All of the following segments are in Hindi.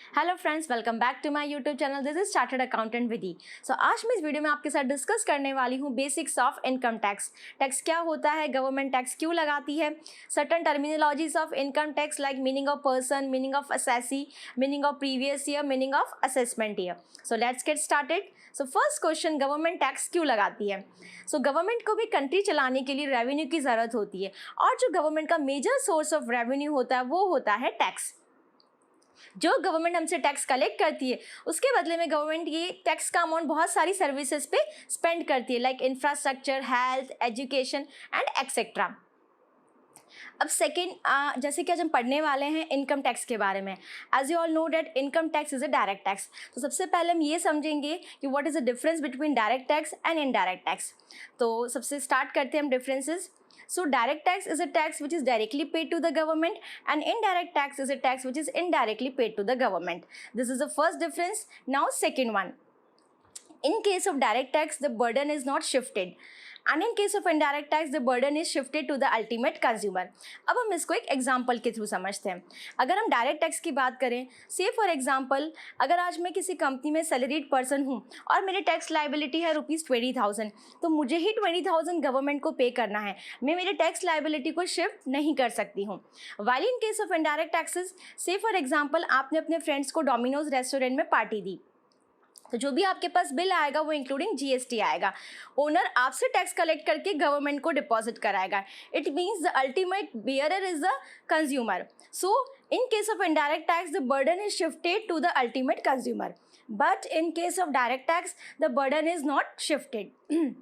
Hello friends, welcome back to my YouTube channel. This is chartered accountant Vidhi. आज मैं इस वीडियो में आपके साथ डिस्कस करने वाली हूँ basics of income tax. Tax क्या होता है, गवर्नमेंट टैक्स क्यों लगाती है, certain terminologies of income tax like meaning of person, meaning of assessee, meaning of previous year, meaning of assessment year. So let's get started. So first question, government tax क्यों लगाती है? सो गवर्नमेंट को भी कंट्री चलाने के लिए रेवेन्यू की ज़रूरत होती है, और जो गवर्नमेंट का मेजर सोर्स ऑफ रेवेन्यू होता है वो होता है टैक्स। जो गवर्नमेंट हमसे टैक्स कलेक्ट करती है उसके बदले में गवर्नमेंट ये टैक्स का अमाउंट बहुत सारी सर्विसेज पे स्पेंड करती है, like infrastructure, health, education and etcetera. अब सेकेंड, जैसे कि आज हम पढ़ने वाले हैं इनकम टैक्स के बारे में। As you all know that income tax is a direct tax. तो सबसे पहले हम ये समझेंगे कि what is the difference between direct tax and indirect tax. तो सबसे स्टार्ट करते हैं हम differences. So direct tax is a tax which is directly paid to the government, and indirect tax is a tax which is indirectly paid to the government. This is the first difference. Now second one. In case of direct tax, the burden is not shifted. And in case of indirect tax, the burden is shifted to the ultimate consumer. अब हम इसको एक एग्जाम्पल के थ्रू समझते हैं। अगर हम डायरेक्ट टैक्स की बात करें, से फॉर एग्जाम्पल, अगर आज मैं किसी कंपनी में सैलरीड पर्सन हूँ और मेरी टैक्स लाइबिलिटी है ₹20,000, तो मुझे ही 20,000 गवर्नमेंट को पे करना है। मैं मेरे टैक्स लाइबिलिटी को शिफ्ट नहीं कर सकती हूँ। While in case of indirect taxes, say for example, आपने अपने फ्रेंड्स को डोमिनोज रेस्टोरेंट में पार्टी दी, तो जो भी आपके पास बिल आएगा वो इंक्लूडिंग जीएसटी आएगा। ओनर आपसे टैक्स कलेक्ट करके गवर्नमेंट को डिपॉजिट कराएगा। It means the ultimate bearer is the consumer. So in case of indirect tax the burden is shifted to the ultimate consumer, but in case of direct tax the burden is not shifted.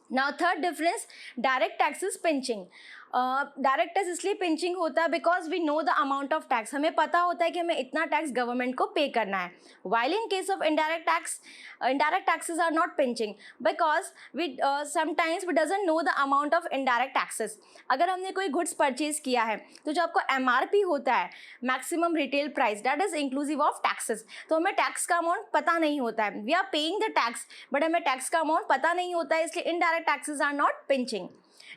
Now third difference, direct tax is pinching. Direct tax इसलिए पिंचिंग होता है because we know the amount of tax. हमें पता होता है कि हमें इतना टैक्स गवर्नमेंट को पे करना है। While in case of indirect tax, indirect taxes are not pinching because we sometimes we doesn't know the amount of indirect taxes. अगर हमने कोई गुड्स परचेज किया है तो जो आपको एमआरपी होता है, maximum retail price, that is inclusive of taxes, तो हमें टैक्स का अमाउंट पता नहीं होता है। We are paying the tax but हमें टैक्स का अमाउंट पता नहीं होता है, इसलिए indirect taxes are not pinching.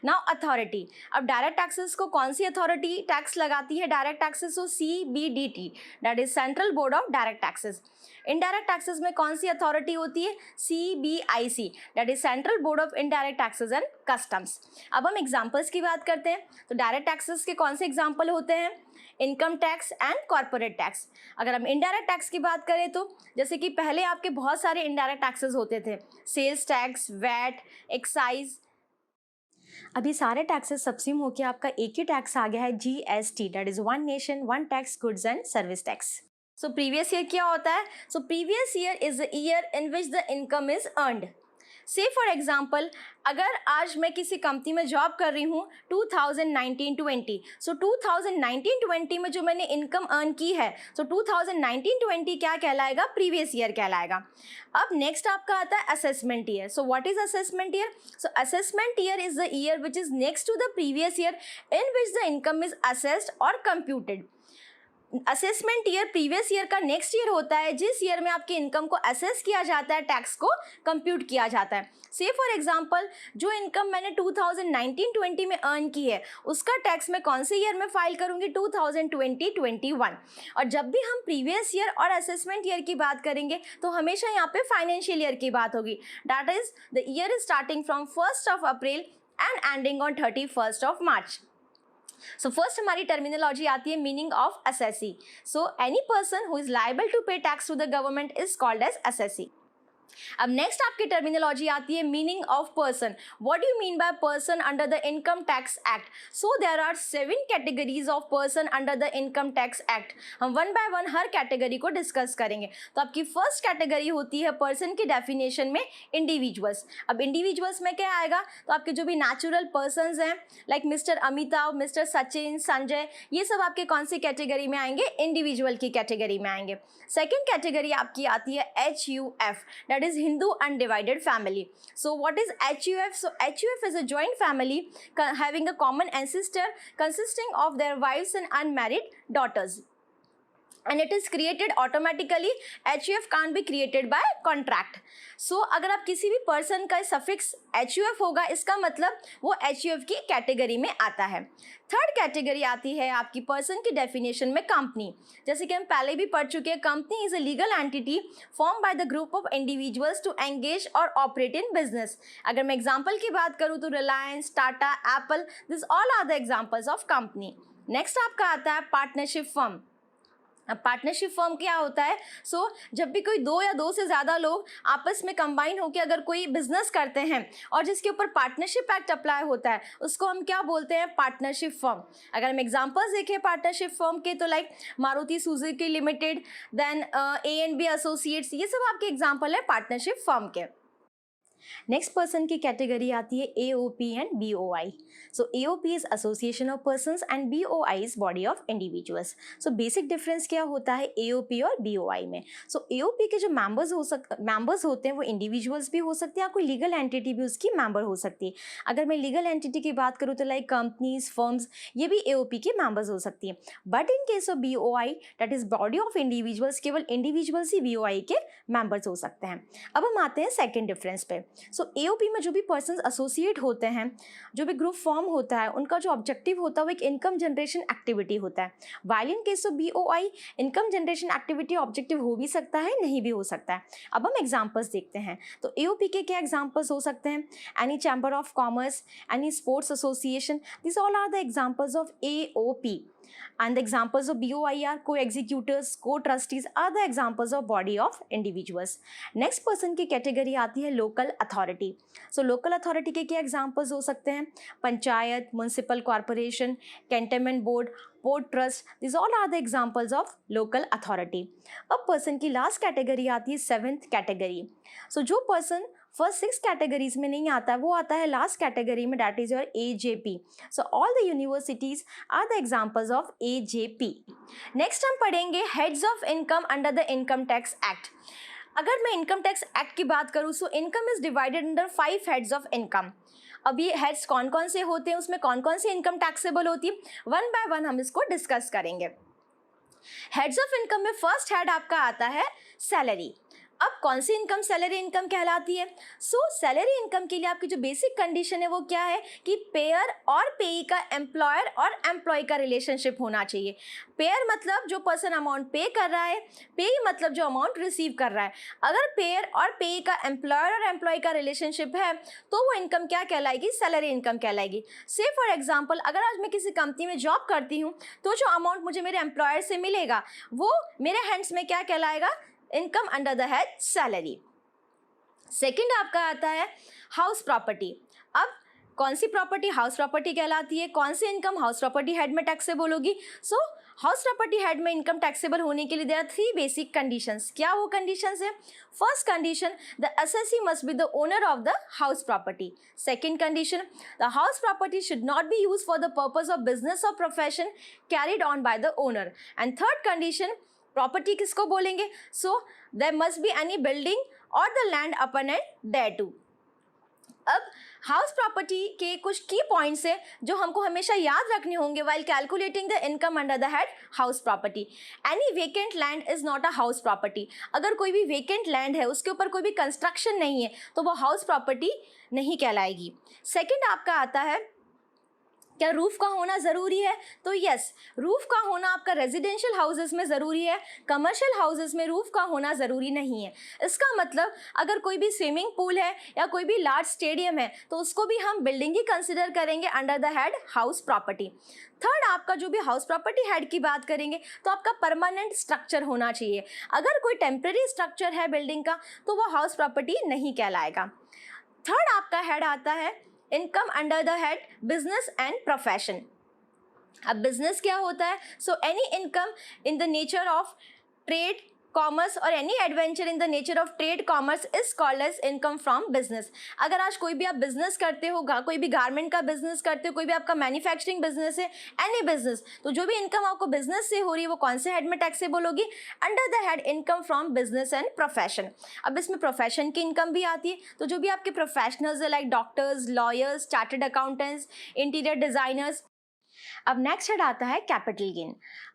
Now authority. अब डायरेक्ट टैक्सेस को कौन सी अथॉरिटी टैक्स लगाती है? डायरेक्ट टैक्सेस को CBDT, that is central board of direct taxes. Indirect taxes में कौन सी अथॉरिटी होती है? CBIC, that is central board of indirect taxes and customs. अब हम एग्जांपल्स की बात करते हैं। तो डायरेक्ट टैक्सेस के कौन से एग्जांपल होते हैं? Income tax and corporate tax. अगर हम इनडायरेक्ट टैक्स की बात करें तो जैसे कि पहले आपके बहुत सारे इनडायरेक्ट टैक्सेस होते थे, सेल्स टैक्स, वैट, एक्साइज। अभी सारे टैक्सेस सबसिम होके आपका एक ही टैक्स आ गया है, GST, that is one nation one tax, goods and service tax. So previous year क्या होता है? So previous year is the year in which the income is earned. से फॉर एग्जाम्पल, अगर आज मैं किसी कंपनी में जॉब कर रही हूँ 2019-20, सो 2019-20 में जो मैंने इनकम अर्न की है, सो 2019-20 क्या कहलाएगा? प्रीवियस ईयर कहलाएगा। अब नेक्स्ट आपका आता है assessment year. So what is assessment year? So assessment year is the year which is next to the previous year in which the income is assessed और computed. Assessment year previous year का नेक्स्ट ईयर होता है, जिस ईयर में आपकी इनकम को असेस किया जाता है, टैक्स को कंप्यूट किया जाता है। से फॉर एग्जांपल, जो इनकम मैंने 2019-20 में अर्न की है उसका टैक्स मैं कौन से ईयर में फाइल करूंगी? 2020-21। और जब भी हम प्रीवियस ईयर और असेसमेंट ईयर की बात करेंगे तो हमेशा यहाँ पे फाइनेंशियल ईयर की बात होगी। That is the year is starting from 1st of April and ending on 31st of March। So first हमारी टर्मिनोलॉजी आती है meaning of assessee. So any person who is liable to pay tax to the government is called as assessee. अब नेक्स्ट आपकी टर्मिनोलॉजी आती है meaning of person. What do you mean by person under the income tax act? So there are 7 categories of person under the income tax act. हम वन बाय वन हर कैटेगरी को डिस्कस करेंगे। तो आपकी फर्स्ट कैटेगरी होती है पर्सन की डेफिनेशन में इंडिविजुअल्स। अब इंडिविजुअल्स में क्या आएगा? तो आपके जो भी नेचुरल पर्सनस हैं, like mister Amitabh, mister Sachin, Sanjay, ये सब आपके कौन सी कैटेगरी में आएंगे? इंडिविजुअल की कैटेगरी में आएंगे। सेकेंड कैटेगरी आपकी आती है HUF, that is Hindu undivided family. So what is HUF? So HUF is a joint family having a common ancestor consisting of their wives and unmarried daughters. and it is created automatically. HUF can't be created by contract. So अगर आप किसी भी पर्सन का सफिक्स HUF होगा, इसका मतलब वो HUF की कैटेगरी में आता है। थर्ड कैटेगरी आती है आपकी पर्सन की डेफिनेशन में कंपनी। जैसे कि हम पहले भी पढ़ चुके हैं, company is a legal entity form by the group of individuals to engage और ऑपरेट इन बिजनेस। अगर मैं एग्जांपल की बात करूँ तो Reliance, Tata, Apple, this all are the examples of company. Next आपका आता है पार्टनरशिप फर्म। अब पार्टनरशिप फर्म क्या होता है? जब भी कोई दो या दो से ज़्यादा लोग आपस में कंबाइन होकर अगर कोई बिजनेस करते हैं और जिसके ऊपर पार्टनरशिप एक्ट अप्लाई होता है, उसको हम क्या बोलते हैं? Partnership firm. अगर हम एग्जांपल्स देखें पार्टनरशिप फर्म के, तो like Maruti Suzuki limited, then A&B associates, ये सब आपके एग्जाम्पल है पार्टनरशिप फर्म के। नेक्स्ट पर्सन की कैटेगरी आती है AOP and BOI। So AOP is association of persons and BOI is body of individuals. So basic difference क्या होता है AOP और BOI में? सो AOP के जो मेंबर्स होते हैं वो इंडिविजुअल्स भी हो सकते हैं, या कोई लीगल एंटिटी भी उसकी मेंबर हो सकती है। अगर मैं लीगल एंटिटी की बात करूँ तो लाइक कंपनीज, फर्म्स, ये भी AOP के मेंबर्स हो सकती है। But in case of BOI, that is body of individuals, केवल इंडिविजुअल्स ही BOI के मेंबर्स हो सकते हैं। अब हम आते हैं सेकेंड डिफरेंस पे। सो AOP में जो भी पर्सन एसोसिएट होते हैं, जो भी ग्रुप फॉर्म होता है, उनका जो ऑब्जेक्टिव होता है वो एक इनकम जनरेशन एक्टिविटी होता है। While in case of BOI, income generation activity objective हो भी सकता है, नहीं भी हो सकता है। अब हम एग्जांपल्स देखते हैं। तो AOP के क्या एग्जांपल्स हो सकते हैं? Any chamber of commerce, any sports association, this all are the examples of AOP। And the examples of BOI are co-executors, co-trustees are the examples of body of individuals. Next person की कैटेगरी आती है local authority. So local authority के क्या examples हो सकते हैं? Panchayat, municipal corporation, cantonment board, port trust, these all are the examples of local authority. अब person की last कैटेगरी आती है seventh कैटेगरी. So जो person फर्स्ट 6 कैटेगरीज में नहीं आता है, वो आता है लास्ट कैटेगरी में, that is your AJP. So all the universities are the examples of AJP. Next हम पढ़ेंगे heads of income under the income tax act. अगर मैं इनकम टैक्स एक्ट की बात करूँ, so income is divided under 5 heads of income. अब ये हेड्स कौन कौन से होते हैं, उसमें कौन कौन सी इनकम टैक्सेबल होती है, वन बाय वन हम इसको डिस्कस करेंगे। हेड्स ऑफ इनकम में फर्स्ट हेड आपका आता है सैलरी। अब कौन सी इनकम सैलरी इनकम कहलाती है? सैलरी इनकम के लिए आपकी जो बेसिक कंडीशन है वो क्या है कि पेयर और पेई का एम्प्लॉयर और एम्प्लॉय का रिलेशनशिप होना चाहिए। पेयर मतलब जो पर्सन अमाउंट पे कर रहा है, पेई मतलब जो अमाउंट रिसीव कर रहा है। अगर पेयर और पेई का एम्प्लॉयर और एम्प्लॉय का रिलेशनशिप है तो वो इनकम क्या कहलाएगी? सैलरी इनकम कहलाएगी। से फॉर एग्जाम्पल, अगर आज मैं किसी कंपनी में जॉब करती हूँ तो जो अमाउंट मुझे मेरे एम्प्लॉयर से मिलेगा वो मेरे हैंड्स में क्या कहलाएगा? Income under the head salary. Second आपका आता है हाउस प्रॉपर्टी। अब कौन सी प्रॉपर्टी हाउस प्रॉपर्टी कहलाती है? कौन सी इनकम हाउस प्रॉपर्टी हेड में टैक्सेबल होगी? हाउस प्रॉपर्टी हेड में इनकम टैक्सेबल होने के लिए देयर आर 3 बेसिक कंडीशंस। क्या वो कंडीशंस है? First condition, the assessee must be the owner of the house property. Second condition, the house property should not be used for the purpose of business और profession carried on by the owner. And third condition, property किसको बोलेंगे? There must be any building और the land upon and thereto. अब हाउस प्रॉपर्टी के कुछ की पॉइंट्स है जो हमको हमेशा याद रखने होंगे while calculating the income under the head house property. Any vacant land is not a house property. अगर कोई भी वेकेंट लैंड है, उसके ऊपर कोई भी कंस्ट्रक्शन नहीं है, तो वो हाउस प्रॉपर्टी नहीं कहलाएगी। सेकेंड आपका आता है, क्या रूफ का होना ज़रूरी है? तो यस, रूफ का होना आपका रेजिडेंशियल हाउसेस में ज़रूरी है, कमर्शियल हाउसेस में रूफ का होना ज़रूरी नहीं है। इसका मतलब अगर कोई भी स्विमिंग पूल है या कोई भी लार्ज स्टेडियम है तो उसको भी हम बिल्डिंग ही कंसिडर करेंगे under the head house property. Third आपका जो भी हाउस प्रॉपर्टी हेड की बात करेंगे तो आपका परमानेंट स्ट्रक्चर होना चाहिए। अगर कोई टेम्परेरी स्ट्रक्चर है बिल्डिंग का तो वो हाउस प्रॉपर्टी नहीं कहलाएगा। थर्ड आपका हेड आता है income under the head business and profession. अब बिजनेस क्या होता है? Any income in the nature of trade, commerce और any adventure in the nature of trade commerce is called as income from business. अगर आज कोई भी आप बिजनेस करते हो, कोई भी गारमेंट का बिजनेस करते हो, कोई भी आपका मैन्युफैक्चरिंग बिजनेस है, एनी बिजनेस, तो जो भी इनकम आपको बिजनेस से हो रही है वो कौन से हेड में टैक्सेबल होगी? Under the head income from business and profession. अब इसमें प्रोफेशन की इनकम भी आती है, तो जो भी आपके प्रोफेशनल्स है like doctors, lawyers, chartered accountants, interior designers. अब नेक्स्ट हेड आता है कैपिटल गेन।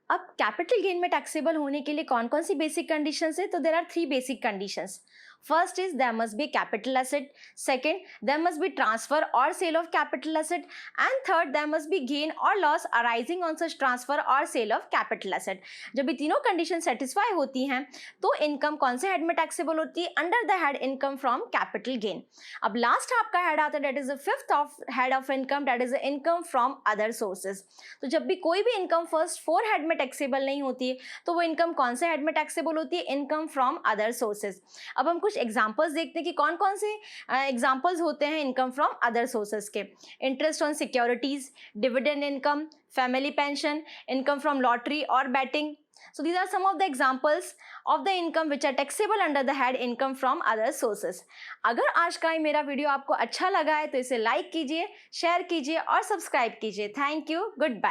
अब कैपिटल गेन में टैक्सेबल होने के लिए कौन कौन सी बेसिक कंडीशंस है? तो there are 3 basic conditions. First is there must be capital asset, second there must be transfer or sale of capital asset, and third there must be gain or loss arising on such transfer or sale of capital asset. जब ये तीनों कंडीशन सेटिस्फाई होती हैं तो इनकम कौन से हेड में टैक्सेबल होती है? Under the head income from capital gain. अब लास्ट आपका हेड आता है that is the fifth of head of income, that is the income from other sources. तो जब भी कोई भी इनकम फर्स्ट 4 हेड में टैक्सेबल नहीं होती है तो वो इनकम कौन से हेड में टैक्सेबल होती है? Income from other sources. अब हम कुछ एग्जांपल्स देखते हैं कि कौन कौन से एग्जांपल्स होते हैं इनकम फ्रॉम अदर सोर्सेज के. Interest on securities, dividend income, family pension, income from lottery और batting. So these are some of the examples of the income which are taxable under the head income from other sources. अगर आज का ये मेरा वीडियो आपको अच्छा लगा है तो इसे लाइक कीजिए, शेयर कीजिए और सब्सक्राइब कीजिए. Thank you, good bye.